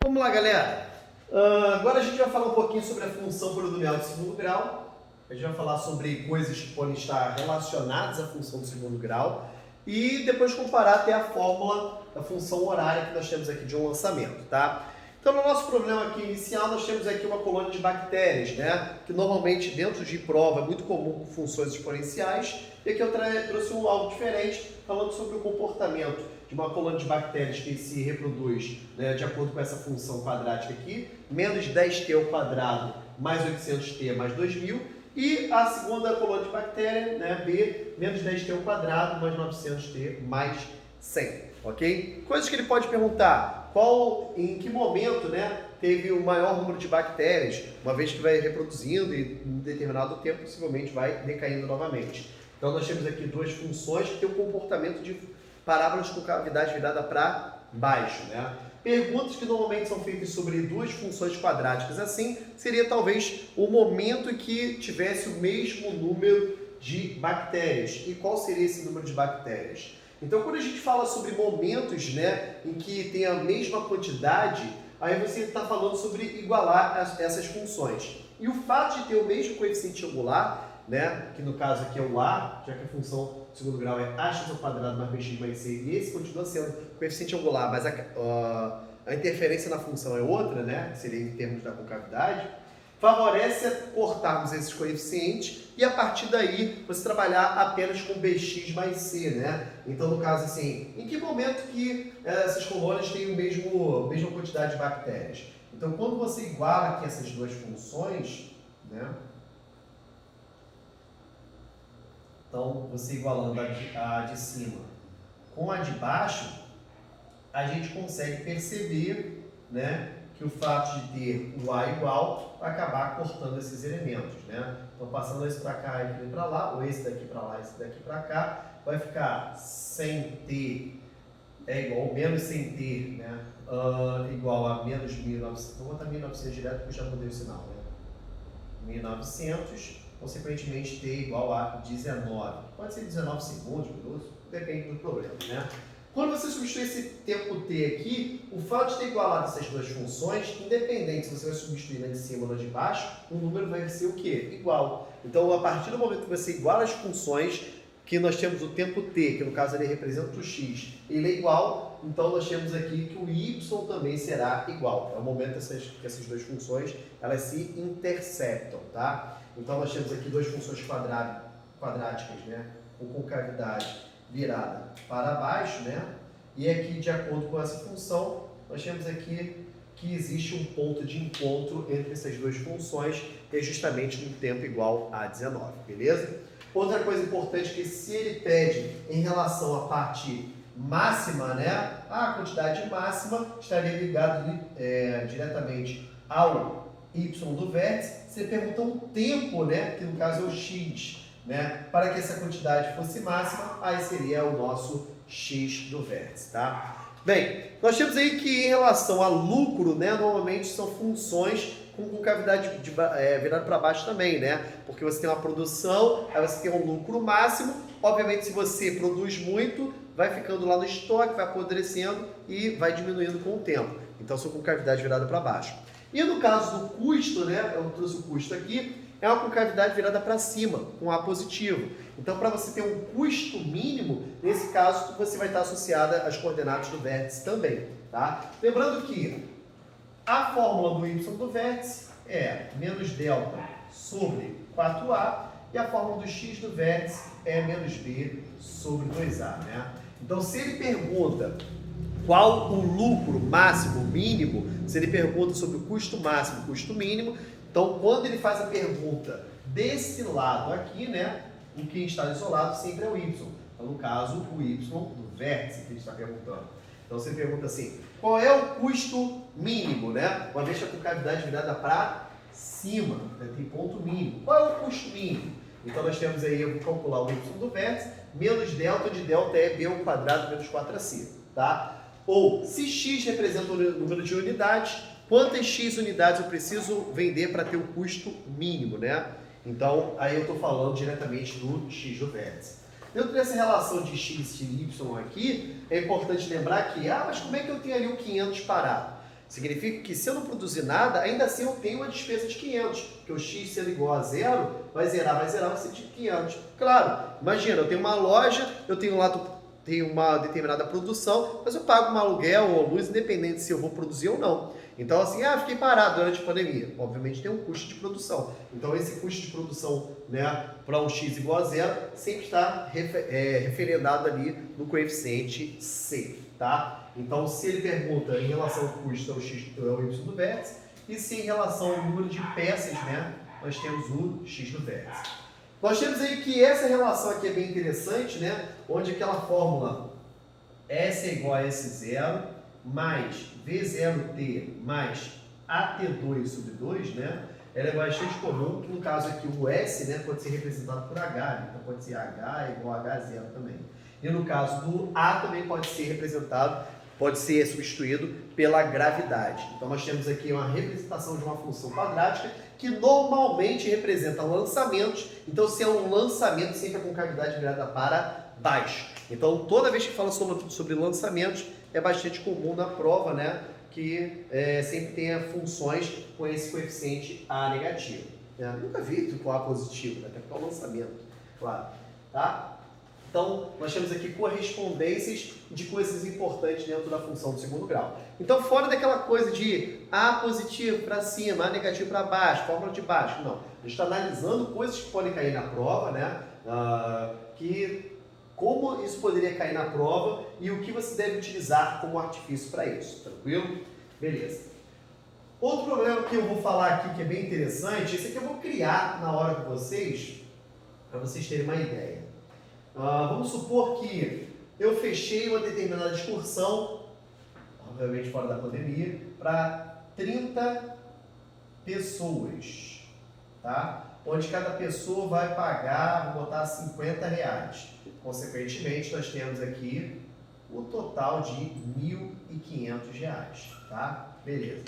Vamos lá, galera. Agora a gente vai falar um pouquinho sobre a função polinomial de segundo grau. A gente vai falar sobre coisas que podem estar relacionadas à função de segundo grau e depois comparar até a fórmula da função horária que nós temos aqui de um lançamento, tá? Então, no nosso problema aqui inicial, nós temos aqui uma colônia de bactérias, né? Que normalmente dentro de prova é muito comum com funções exponenciais. E aqui eu trouxe algo diferente, falando sobre o comportamento de uma colônia de bactérias que se reproduz, né, de acordo com essa função quadrática aqui, menos 10t ao quadrado mais 800t mais 2000, e a segunda colônia de bactéria, né, B, menos 10t ao quadrado mais 900t mais 100, ok? Coisas que ele pode perguntar, em que momento, né, teve o maior número de bactérias, uma vez que vai reproduzindo e em determinado tempo possivelmente vai decaindo novamente. Então nós temos aqui duas funções que têm o comportamento de parábolas com cavidade virada para baixo, né? Perguntas que normalmente são feitas sobre duas funções quadráticas assim, seria talvez o momento em que tivesse o mesmo número de bactérias. E qual seria esse número de bactérias? Então, quando a gente fala sobre momentos, né, em que tem a mesma quantidade, aí você está falando sobre igualar essas funções. E o fato de ter o mesmo coeficiente angular, né, que no caso aqui é o A, já que a função de segundo grau é ax ao quadrado mais bx mais c, e esse continua sendo coeficiente angular, mas a interferência na função é outra, né, seria em termos da concavidade, favorece a cortarmos esses coeficientes e a partir daí você trabalhar apenas com bx mais c, né? Então, no caso assim, em que momento que essas colônias têm a mesma quantidade de bactérias? Então, quando você iguala aqui essas duas funções, né? Então, você igualando a de cima com a de baixo, a gente consegue perceber, né, que o fato de ter o A igual vai acabar cortando esses elementos, né? Então, passando esse para cá e aquele para lá, ou esse daqui para lá e esse daqui para cá, vai ficar 100t é igual, menos 100t, né? Igual a menos 1900. Vou botar 1900 direto porque eu já mudei o sinal, né? 1900, consequentemente t igual a 19. Pode ser 19 segundos, minutos, depende do problema, né? Quando você substitui esse tempo t aqui, o fato de ter igualado essas duas funções, independente se você vai substituir na de cima ou na de baixo, o número vai ser o quê? Igual. Então, a partir do momento que você iguala as funções, que nós temos o tempo t, que no caso ele representa o x, ele é igual, então nós temos aqui que o y também será igual. É o momento que essas duas funções elas se interceptam, tá? Então nós temos aqui duas funções quadráticas, né, com concavidade virada para baixo, né? E aqui, de acordo com essa função, nós temos aqui que existe um ponto de encontro entre essas duas funções, que é justamente no tempo igual a 19, beleza? Outra coisa importante é que se ele pede em relação à parte máxima, né? A quantidade máxima estaria ligado diretamente ao y do vértice. Você pergunta o tempo, né? Que no caso é o x, né? Para que essa quantidade fosse máxima, aí seria o nosso x do vértice, tá? Bem, nós temos aí que em relação a lucro, né? Normalmente são funções com concavidade virada para baixo também, né? Porque você tem uma produção, aí você tem um lucro máximo. Obviamente, se você produz muito, vai ficando lá no estoque, vai apodrecendo e vai diminuindo com o tempo. Então, são concavidade virada para baixo. E no caso do custo, né? Eu trouxe o custo aqui, é uma concavidade virada para cima, com A positivo. Então, para você ter um custo mínimo, nesse caso, você vai estar associada às coordenadas do vértice também, tá? Lembrando que a fórmula do y do vértice é menos delta sobre 4a e a fórmula do x do vértice é menos b sobre 2a, né? Então, se ele pergunta qual o lucro máximo, mínimo, se ele pergunta sobre o custo máximo, custo mínimo, então, quando ele faz a pergunta desse lado aqui, né, o que está isolado sempre é o y. Então, no caso, o y do vértice que ele está perguntando. Então, você pergunta assim, qual é o custo mínimo, né? Uma vez que a concavidade virada para cima, né, tem ponto mínimo. Qual é o custo mínimo? Então, nós temos aí, eu vou calcular o y do vértice, menos delta, de delta é b ao quadrado menos 4ac, tá? Ou, se x representa o número de unidades, quantas x unidades eu preciso vender para ter o custo mínimo, né? Então, aí eu estou falando diretamente do x do vértice. Dentro dessa relação de x e y aqui, é importante lembrar que, mas como é que eu tenho ali o 500 parado? Significa que se eu não produzir nada, ainda assim eu tenho uma despesa de 500, porque o x sendo igual a zero, vai zerar, vai ser de 500. Claro, imagina, eu tenho uma loja, eu tenho lá tenho uma determinada produção, mas eu pago um aluguel ou luz, independente se eu vou produzir ou não. Então, assim, fiquei parado durante a pandemia. Obviamente tem um custo de produção. Então, esse custo de produção, né, para um x igual a zero, sempre está referendado ali no coeficiente C, tá? Então, se ele pergunta em relação ao custo ao x, ao y do vértice, e se em relação ao número de peças, né, nós temos o x do vértice. Nós temos aí que essa relação aqui é bem interessante, né? Onde aquela fórmula S é igual a S0 mais V0T mais AT2 sobre 2, né? Ela é bastante comum, que no caso aqui o S, né, pode ser representado por H, então pode ser H igual a H0 também. E no caso do A também pode ser representado, pode ser substituído pela gravidade. Então nós temos aqui uma representação de uma função quadrática que normalmente representa lançamentos. Então se é um lançamento, sempre a concavidade virada para baixo. Então toda vez que fala sobre lançamentos, é bastante comum na prova, né, que sempre tenha funções com esse coeficiente A negativo. Nunca vi com A positivo, né, até porque é um lançamento, claro. Tá? Então, nós temos aqui correspondências de coisas importantes dentro da função do segundo grau. Então, fora daquela coisa de A positivo para cima, A negativo para baixo, fórmula de baixo, não. A gente está analisando coisas que podem cair na prova, né? Como isso poderia cair na prova e o que você deve utilizar como artifício para isso. Tranquilo? Beleza. Outro problema que eu vou falar aqui que é bem interessante, esse aqui eu vou criar na hora com vocês, para vocês terem uma ideia. Vamos supor que eu fechei uma determinada excursão, obviamente fora da pandemia, para 30 pessoas, tá? Onde cada pessoa vai pagar, vou botar R$50. Consequentemente, nós temos aqui o total de R$1.500, tá? Beleza.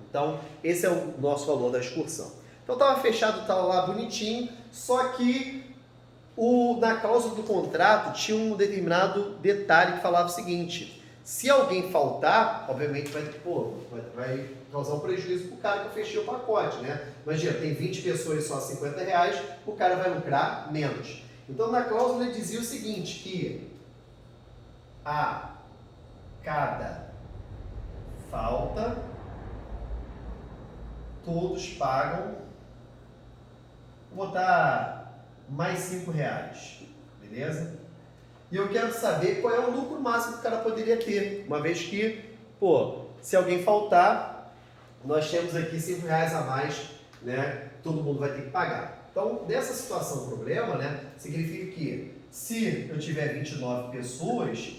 Então, esse é o nosso valor da excursão. Então, estava fechado, estava lá bonitinho, só que na cláusula do contrato tinha um determinado detalhe que falava o seguinte: se alguém faltar, obviamente vai causar um prejuízo para o cara que eu fechei o pacote, né? Imagina, tem 20 pessoas só R$50, o cara vai lucrar menos. Então, na cláusula ele dizia o seguinte, que a cada falta, todos pagam, vou botar mais R$5, beleza? E eu quero saber qual é o lucro máximo que o cara poderia ter, uma vez que, se alguém faltar, nós temos aqui R$5 a mais, né? Todo mundo vai ter que pagar. Então, nessa situação, problema, né? Significa que se eu tiver 29 pessoas,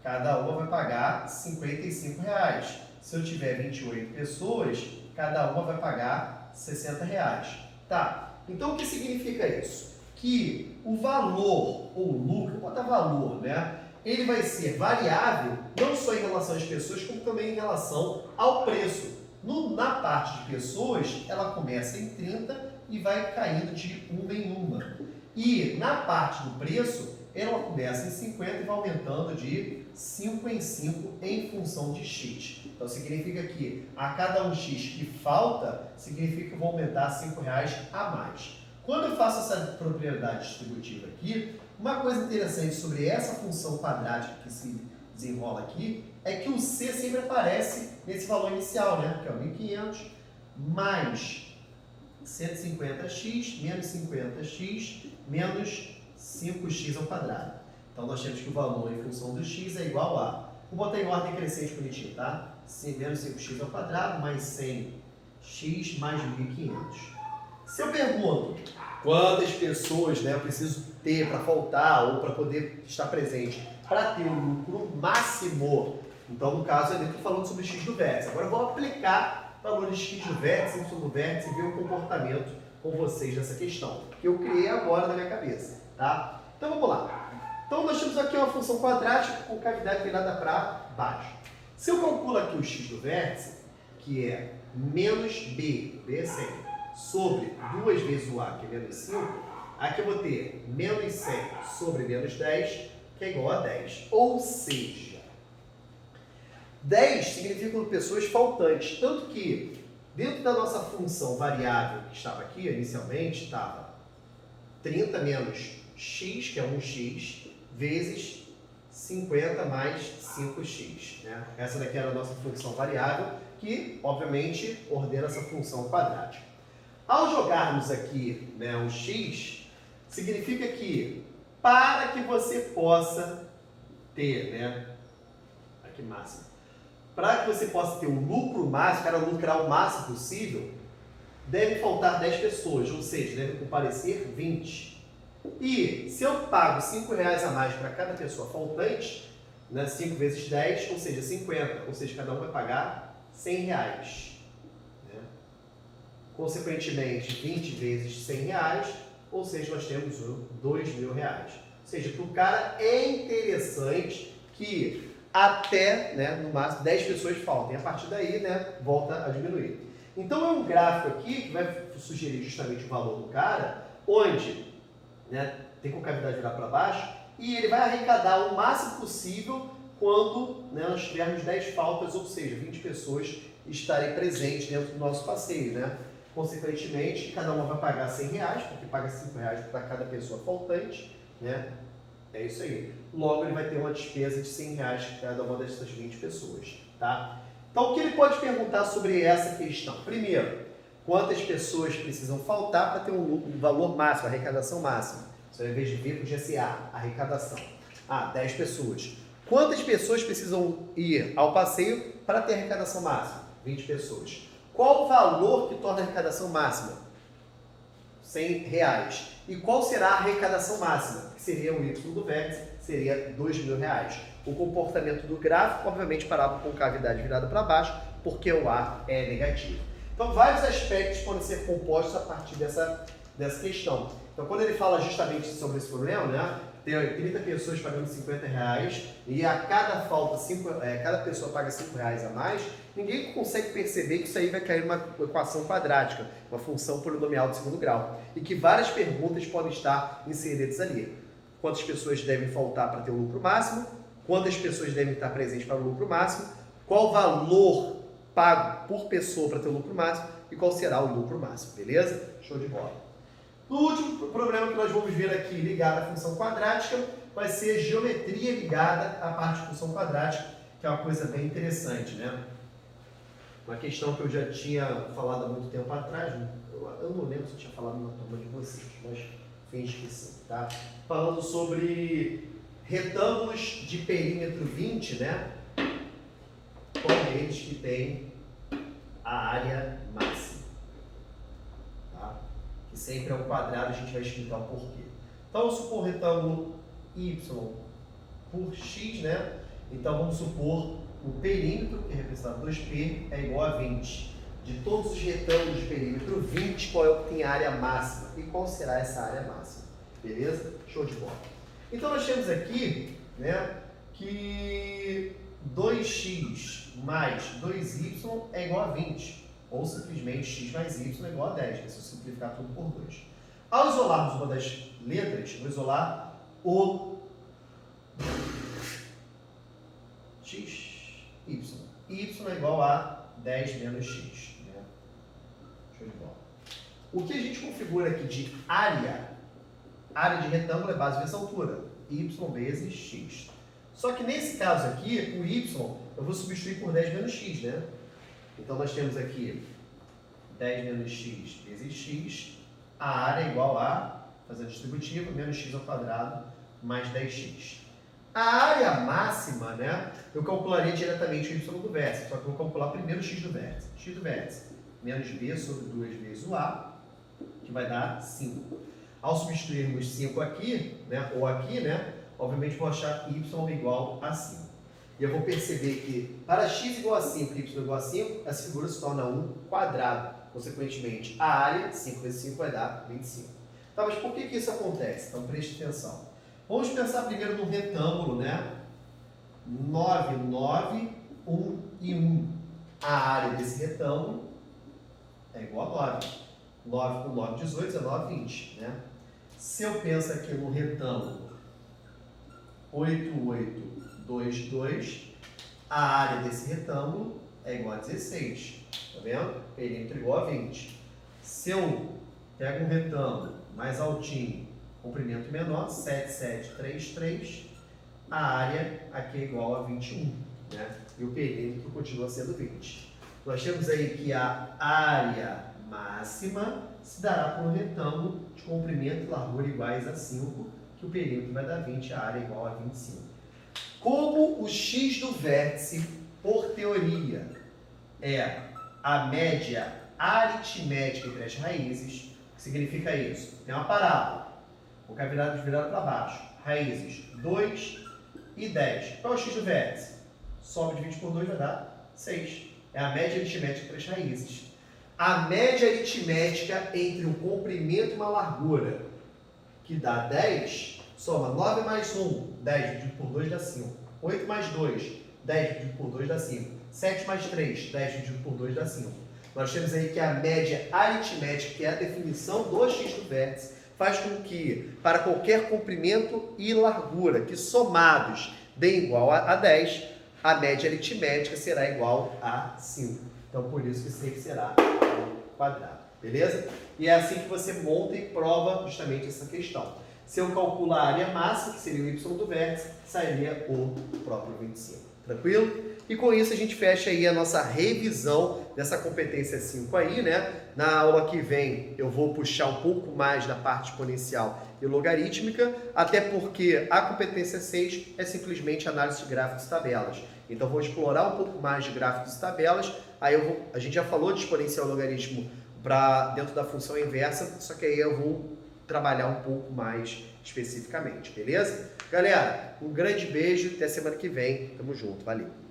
cada uma vai pagar R$55. Se eu tiver 28 pessoas, cada uma vai pagar R$60. Tá, então o que significa isso? Que o valor, ou lucro, vou botar valor, né? Ele vai ser variável, não só em relação às pessoas, como também em relação ao preço. Na parte de pessoas, ela começa em 30 e vai caindo de uma em uma. E na parte do preço, ela começa em 50 e vai aumentando de 5 em 5 em função de x. Então significa que a cada um x que falta, significa que eu vou aumentar R$5 a mais. Quando eu faço essa propriedade distributiva aqui, uma coisa interessante sobre essa função quadrática que se desenrola aqui, é que o C sempre aparece nesse valor inicial, né? Que é o 1.500 mais 150x menos 50x menos 5x ao quadrado. Então nós temos que o valor em função do x é igual a, vou botar em ordem crescente bonitinho, tá? Menos 5x ao quadrado mais 100x mais 1.500. Se eu pergunto quantas pessoas, né, eu preciso ter para faltar ou para poder estar presente para ter o lucro máximo, então no caso eu estou falando sobre x do vértice. Agora eu vou aplicar valores de x do vértice, y do vértice e ver o comportamento com vocês nessa questão, que eu criei agora na minha cabeça, tá? Então vamos lá. Então nós temos aqui uma função quadrática com cavidade virada para baixo. Se eu calculo aqui o x do vértice, que é menos b, b é 100, sobre 2 vezes o a, que é menos 5, aqui eu vou ter menos 100 sobre menos 10, que é igual a 10. Ou seja, 10 significa pessoas faltantes, tanto que dentro da nossa função variável que estava aqui, inicialmente, estava 30 menos x, que é 1x, vezes 50 mais 5x. Né? Essa daqui era a nossa função variável, que, obviamente, ordena essa função quadrática. Ao jogarmos aqui, né, o x, significa que para que você possa ter, né, aqui máximo, para que você possa ter um lucro máximo, para lucrar o máximo possível, deve faltar 10 pessoas, ou seja, deve comparecer 20. E se eu pago R$5 a mais para cada pessoa faltante, né, 5 vezes 10, ou seja, 50, ou seja, cada um vai pagar R$100. Né? Consequentemente, 20 vezes R$100, ou seja, nós temos R$2.000. Ou seja, para o cara é interessante que até, né, no máximo, 10 pessoas faltem. A partir daí, né, volta a diminuir. Então, é um gráfico aqui que vai sugerir justamente o valor do cara, onde, né, tem concavidade virar para baixo, e ele vai arrecadar o máximo possível quando, né, nós tivermos 10 faltas, ou seja, 20 pessoas estarem presentes dentro do nosso passeio, né? Consequentemente, cada uma vai pagar R$100, porque paga R$5 para cada pessoa faltante, né? É isso aí. Logo, ele vai ter uma despesa de R$100 cada uma dessas 20 pessoas, tá? Então, o que ele pode perguntar sobre essa questão? Primeiro, quantas pessoas precisam faltar para ter um valor máximo, arrecadação máxima? Então, ao invés de V, podia ser A, arrecadação. 10 pessoas. Quantas pessoas precisam ir ao passeio para ter arrecadação máxima? 20 pessoas. Qual o valor que torna a arrecadação máxima? R$100. E qual será a arrecadação máxima? Que seria o Y do vértice, seria R$2.000. O comportamento do gráfico, obviamente, parava com cavidade virada para baixo, porque o A é negativo. Então, vários aspectos podem ser compostos a partir dessa questão. Então, quando ele fala justamente sobre esse problema, né, tem 30 pessoas pagando R$50 e a cada falta, cada pessoa paga R$5 a mais, ninguém consegue perceber que isso aí vai cair numa equação quadrática, uma função polinomial de segundo grau, e que várias perguntas podem estar inseridas ali. Quantas pessoas devem faltar para ter o lucro máximo? Quantas pessoas devem estar presentes para o lucro máximo? Qual o valor pago por pessoa para ter o lucro máximo? E qual será o lucro máximo, beleza? Show de bola. No último problema que nós vamos ver aqui, ligado à função quadrática, vai ser geometria ligada à parte de função quadrática, que é uma coisa bem interessante, né? Uma questão que eu já tinha falado há muito tempo atrás, eu não lembro se eu tinha falado na turma de vocês, mas finge que sim, tá? Falando sobre retângulos de perímetro 20, né? Qual deles que tem a área máxima? Que sempre é um quadrado, a gente vai explicar o porquê. Então, vamos supor o retângulo y por x, né? Então, vamos supor o perímetro, que é representado 2π, é igual a 20. De todos os retângulos de perímetro 20, qual é o que tem a área máxima? E qual será essa área máxima? Beleza? Show de bola. Então, nós temos aqui, né, que 2x mais 2y é igual a 20. Ou simplesmente x mais y é igual a 10, que se eu simplificar tudo por 2. Ao isolarmos uma das letras, vou isolar o x, y. Y é igual a 10 menos x. Né? Show de bola. O que a gente configura aqui de área de retângulo é base vezes altura, y vezes x. Só que nesse caso aqui, o y eu vou substituir por 10 menos x, né? Então, nós temos aqui 10 menos x vezes x, a área é igual a, fazendo distributiva, menos x ao quadrado, mais 10x. A área máxima, né, eu calcularia diretamente o y do vértice, só que eu vou calcular primeiro o x do vértice. X do vértice, menos b sobre 2 vezes o a, que vai dar 5. Ao substituirmos 5 aqui, né, ou aqui, né, obviamente vou achar y igual a 5. E eu vou perceber que para x igual a 5 e y igual a 5, essa figura se torna um quadrado. Consequentemente, a área, 5 vezes 5 vai dar 25. Tá, mas por que isso acontece? Então, preste atenção. Vamos pensar primeiro no retângulo, né? 9, 9, 1 e 1. A área desse retângulo é igual a 9. 9 com 9, 18, 19, 20. Né? Se eu penso aqui no retângulo 8, 8, 2, 2, A área desse retângulo é igual a 16. Tá vendo? Perímetro igual a 20. Se eu pego um retângulo mais altinho, comprimento menor, 7, 7, 3, 3, a área aqui é igual a 21, né? E o perímetro continua sendo 20. Nós temos aí que a área máxima se dará por um retângulo de comprimento e largura iguais a 5, que o perímetro vai dar 20, a área é igual a 25. Como o x do vértice, por teoria, é a média aritmética entre as raízes, o que significa isso? Tem uma parábola, vou ficar virado para baixo, raízes 2 e 10. Qual é o x do vértice? Soma de 20 por 2 vai dar 6. É a média aritmética entre as raízes. A média aritmética entre um comprimento e uma largura, que dá 10, soma 9 mais 1, 10 dividido por 2 dá 5. 8 mais 2, 10 dividido por 2 dá 5. 7 mais 3, 10 dividido por 2 dá 5. Nós temos aí que a média aritmética, que é a definição do x do vértice, faz com que, para qualquer comprimento e largura que somados dêem igual a 10, a média aritmética será igual a 5. Então, por isso que sempre será um quadrado, beleza? E é assim que você monta e prova justamente essa questão. Se eu calculo a área máxima, que seria o y do vértice, sairia o próprio 25. Tranquilo? E com isso a gente fecha aí a nossa revisão dessa competência 5 aí, né? Na aula que vem eu vou puxar um pouco mais da parte exponencial e logarítmica, até porque a competência 6 é simplesmente análise de gráficos e tabelas. Então eu vou explorar um pouco mais de gráficos e tabelas, aí a gente já falou de exponencial e logaritmo para dentro da função inversa, só que aí eu vou trabalhar um pouco mais especificamente, beleza? Galera, um grande beijo, até semana que vem, tamo junto, valeu!